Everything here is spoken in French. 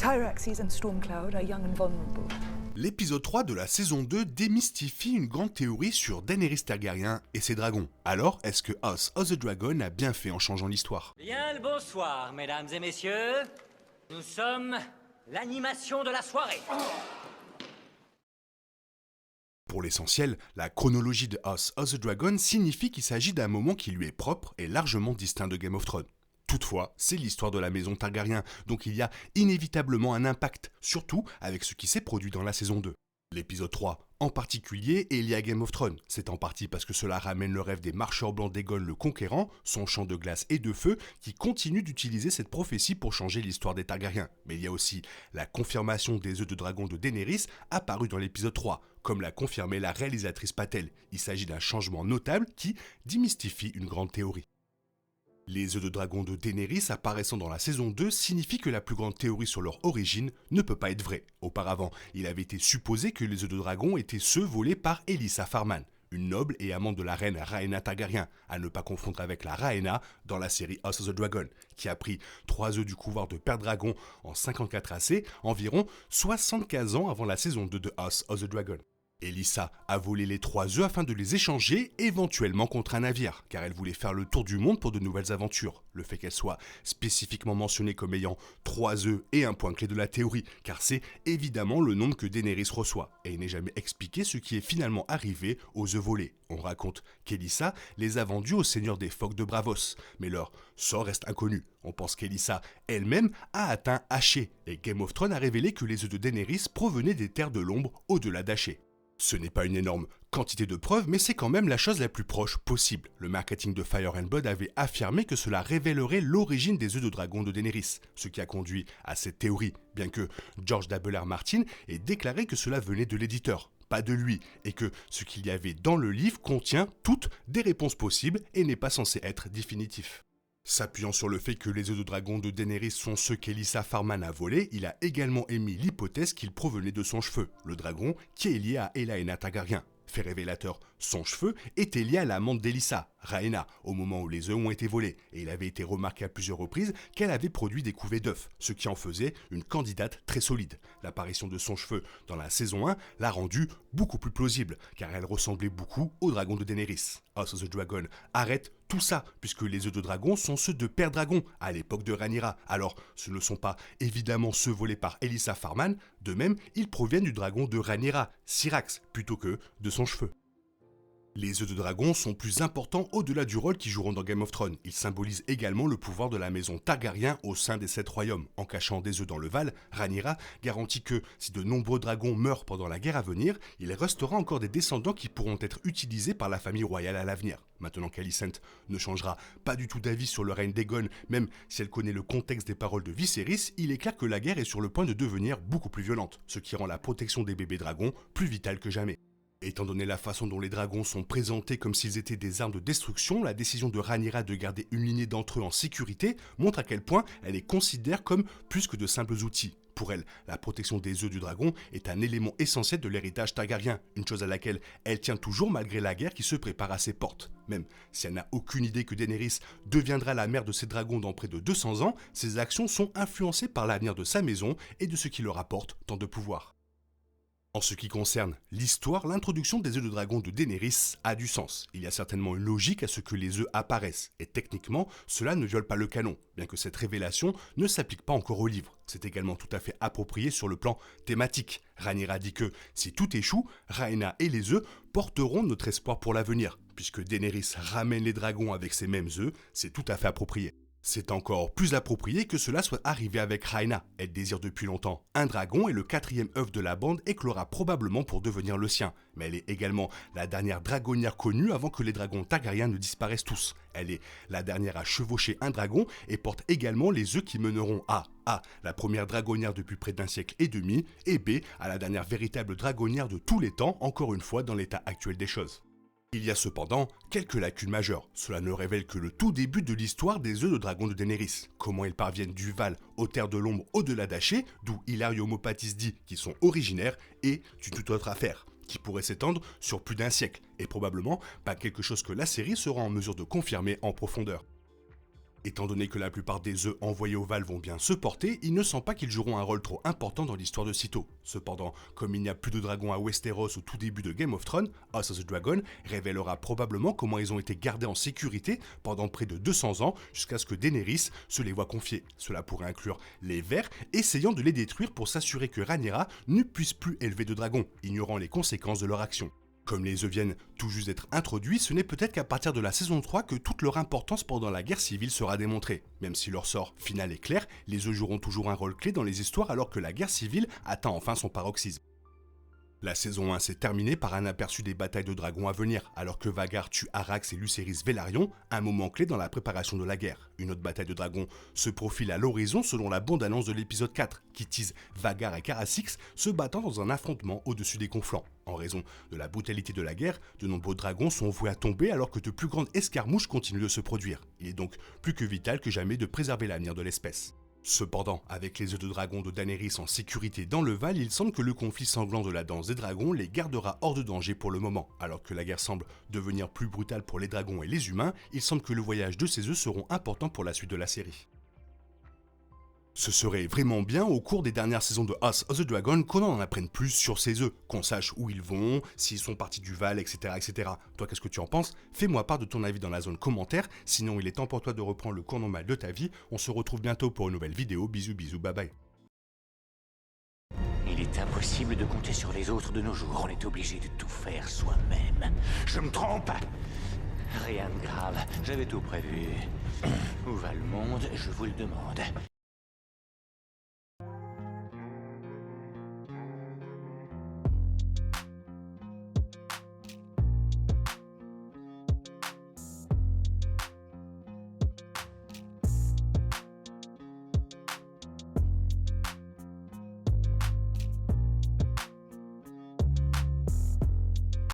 Tyraxes and Stormcloud are young and vulnerable. L'épisode 3 de la saison 2 démystifie une grande théorie sur Daenerys Targaryen et ses dragons. Alors, est-ce que House of the Dragon a bien fait en changeant l'histoire ? Bien le bonsoir, mesdames et messieurs. Nous sommes l'animation de la soirée. Pour l'essentiel, la chronologie de House of the Dragon signifie qu'il s'agit d'un moment qui lui est propre et largement distinct de Game of Thrones. Toutefois, c'est l'histoire de la maison Targaryen, donc il y a inévitablement un impact, surtout avec ce qui s'est produit dans la saison 2. L'épisode 3, en particulier, est lié à Game of Thrones. C'est en partie parce que cela ramène le rêve des marcheurs blancs d'Aegon le Conquérant, son champ de glace et de feu, qui continue d'utiliser cette prophétie pour changer l'histoire des Targaryens. Mais il y a aussi la confirmation des œufs de dragon de Daenerys, apparue dans l'épisode 3, comme l'a confirmé la réalisatrice Patel. Il s'agit d'un changement notable qui démystifie une grande théorie. Les œufs de dragon de Daenerys apparaissant dans la saison 2 signifient que la plus grande théorie sur leur origine ne peut pas être vraie. Auparavant, il avait été supposé que les œufs de dragon étaient ceux volés par Elissa Farman, une noble et amante de la reine Rhaena Targaryen, à ne pas confondre avec la Rhaena dans la série House of the Dragon, qui a pris 3 œufs du couloir de Père Dragon en 54 AC, environ 75 ans avant la saison 2 de House of the Dragon. Elissa a volé les 3 œufs afin de les échanger éventuellement contre un navire, car elle voulait faire le tour du monde pour de nouvelles aventures. Le fait qu'elle soit spécifiquement mentionnée comme ayant 3 œufs est un point clé de la théorie, car c'est évidemment le nombre que Daenerys reçoit, et il n'est jamais expliqué ce qui est finalement arrivé aux œufs volés. On raconte qu'Elissa les a vendus au seigneur des phoques de Bravos, mais leur sort reste inconnu. On pense qu'Elissa elle-même a atteint Haché, et Game of Thrones a révélé que les œufs de Daenerys provenaient des terres de l'ombre au-delà d'Haché. Ce n'est pas une énorme quantité de preuves, mais c'est quand même la chose la plus proche possible. Le marketing de Fire and Blood avait affirmé que cela révélerait l'origine des œufs de dragon de Daenerys, ce qui a conduit à cette théorie, bien que George W.R. Martin ait déclaré que cela venait de l'éditeur, pas de lui, et que ce qu'il y avait dans le livre contient toutes des réponses possibles et n'est pas censé être définitif. S'appuyant sur le fait que les œufs de dragon de Daenerys sont ceux qu'Elissa Farman a volés, il a également émis l'hypothèse qu'ils provenaient de son cheveu, le dragon qui est lié à Elaena Targaryen. Fait révélateur, son cheveu était lié à l'amante d'Elissa, Rhaena, au moment où les œufs ont été volés, et il avait été remarqué à plusieurs reprises qu'elle avait produit des couvées d'œufs, ce qui en faisait une candidate très solide. L'apparition de son cheveu dans la saison 1 l'a rendue beaucoup plus plausible, car elle ressemblait beaucoup au dragon de Daenerys. House of the Dragon arrête tout ça, puisque les œufs de dragon sont ceux de Père Dragon, à l'époque de Rhaenyra. Alors, ce ne sont pas évidemment ceux volés par Elissa Farman, de même, ils proviennent du dragon de Rhaenyra, Syrax, plutôt que de son cheveu. Les œufs de dragon sont plus importants au-delà du rôle qu'ils joueront dans Game of Thrones. Ils symbolisent également le pouvoir de la maison Targaryen au sein des 7 royaumes. En cachant des œufs dans le Val, Rhaenyra garantit que, si de nombreux dragons meurent pendant la guerre à venir, il restera encore des descendants qui pourront être utilisés par la famille royale à l'avenir. Maintenant qu'Alicent ne changera pas du tout d'avis sur le règne d'Aegon, même si elle connaît le contexte des paroles de Viserys, il est clair que la guerre est sur le point de devenir beaucoup plus violente, ce qui rend la protection des bébés dragons plus vitale que jamais. Étant donné la façon dont les dragons sont présentés comme s'ils étaient des armes de destruction, la décision de Rhaenyra de garder une lignée d'entre eux en sécurité montre à quel point elle les considère comme plus que de simples outils. Pour elle, la protection des œufs du dragon est un élément essentiel de l'héritage targaryen, une chose à laquelle elle tient toujours malgré la guerre qui se prépare à ses portes. Même si elle n'a aucune idée que Daenerys deviendra la mère de ces dragons dans près de 200 ans, ses actions sont influencées par l'avenir de sa maison et de ce qui leur apporte tant de pouvoir. En ce qui concerne l'histoire, l'introduction des œufs de dragon de Daenerys a du sens. Il y a certainement une logique à ce que les œufs apparaissent, et techniquement, cela ne viole pas le canon, bien que cette révélation ne s'applique pas encore au livre. C'est également tout à fait approprié sur le plan thématique. Rhaenyra dit que, si tout échoue, Rhaena et les œufs porteront notre espoir pour l'avenir. Puisque Daenerys ramène les dragons avec ces mêmes œufs, c'est tout à fait approprié. C'est encore plus approprié que cela soit arrivé avec Rhaena. Elle désire depuis longtemps un dragon et le 4e œuf de la bande éclora probablement pour devenir le sien. Mais elle est également la dernière dragonnière connue avant que les dragons Targaryens ne disparaissent tous. Elle est la dernière à chevaucher un dragon et porte également les œufs qui mèneront à A, la première dragonnière depuis près d'un siècle et demi, et B, à la dernière véritable dragonnière de tous les temps, encore une fois dans l'état actuel des choses. Il y a cependant quelques lacunes majeures. Cela ne révèle que le tout début de l'histoire des œufs de dragon de Daenerys. Comment ils parviennent du Val aux terres de l'ombre au-delà d'Haché, d'où Hilario Mopatis dit qu'ils sont originaires, et une toute autre affaire, qui pourrait s'étendre sur plus d'un siècle, et probablement pas quelque chose que la série sera en mesure de confirmer en profondeur. Étant donné que la plupart des œufs envoyés au Val vont bien se porter, il ne sent pas qu'ils joueront un rôle trop important dans l'histoire de Sitôt. Cependant, comme il n'y a plus de dragons à Westeros au tout début de Game of Thrones, House of the Dragon révélera probablement comment ils ont été gardés en sécurité pendant près de 200 ans jusqu'à ce que Daenerys se les voie confier. Cela pourrait inclure les Verts essayant de les détruire pour s'assurer que Rhaenyra ne puisse plus élever de dragons, ignorant les conséquences de leur action. Comme les œufs viennent tout juste d'être introduits, ce n'est peut-être qu'à partir de la saison 3 que toute leur importance pendant la guerre civile sera démontrée. Même si leur sort final est clair, les œufs joueront toujours un rôle clé dans les histoires alors que la guerre civile atteint enfin son paroxysme. La saison 1 s'est terminée par un aperçu des batailles de dragons à venir, alors que Vhagar tue Arrax et Lucerys Velaryon, un moment clé dans la préparation de la guerre. Une autre bataille de dragons se profile à l'horizon selon la bande-annonce de l'épisode 4, qui tease Vhagar et Kha'Zix se battant dans un affrontement au-dessus des conflans. En raison de la brutalité de la guerre, de nombreux dragons sont voués à tomber alors que de plus grandes escarmouches continuent de se produire. Il est donc plus que vital que jamais de préserver l'avenir de l'espèce. Cependant, avec les œufs de dragon de Daenerys en sécurité dans le Val, il semble que le conflit sanglant de la danse des dragons les gardera hors de danger pour le moment. Alors que la guerre semble devenir plus brutale pour les dragons et les humains, il semble que le voyage de ces œufs seront importants pour la suite de la série. Ce serait vraiment bien au cours des dernières saisons de House of the Dragon qu'on en apprenne plus sur ces œufs, qu'on sache où ils vont, s'ils sont partis du Val, etc. etc. Toi, qu'est-ce que tu en penses? Fais-moi part de ton avis dans la zone commentaire, sinon il est temps pour toi de reprendre le cours normal de ta vie. On se retrouve bientôt pour une nouvelle vidéo, bisous bisous, bye bye. Il est impossible de compter sur les autres de nos jours, on est obligé de tout faire soi-même. Je me trompe? Rien de grave, j'avais tout prévu. Où va le monde, je vous le demande.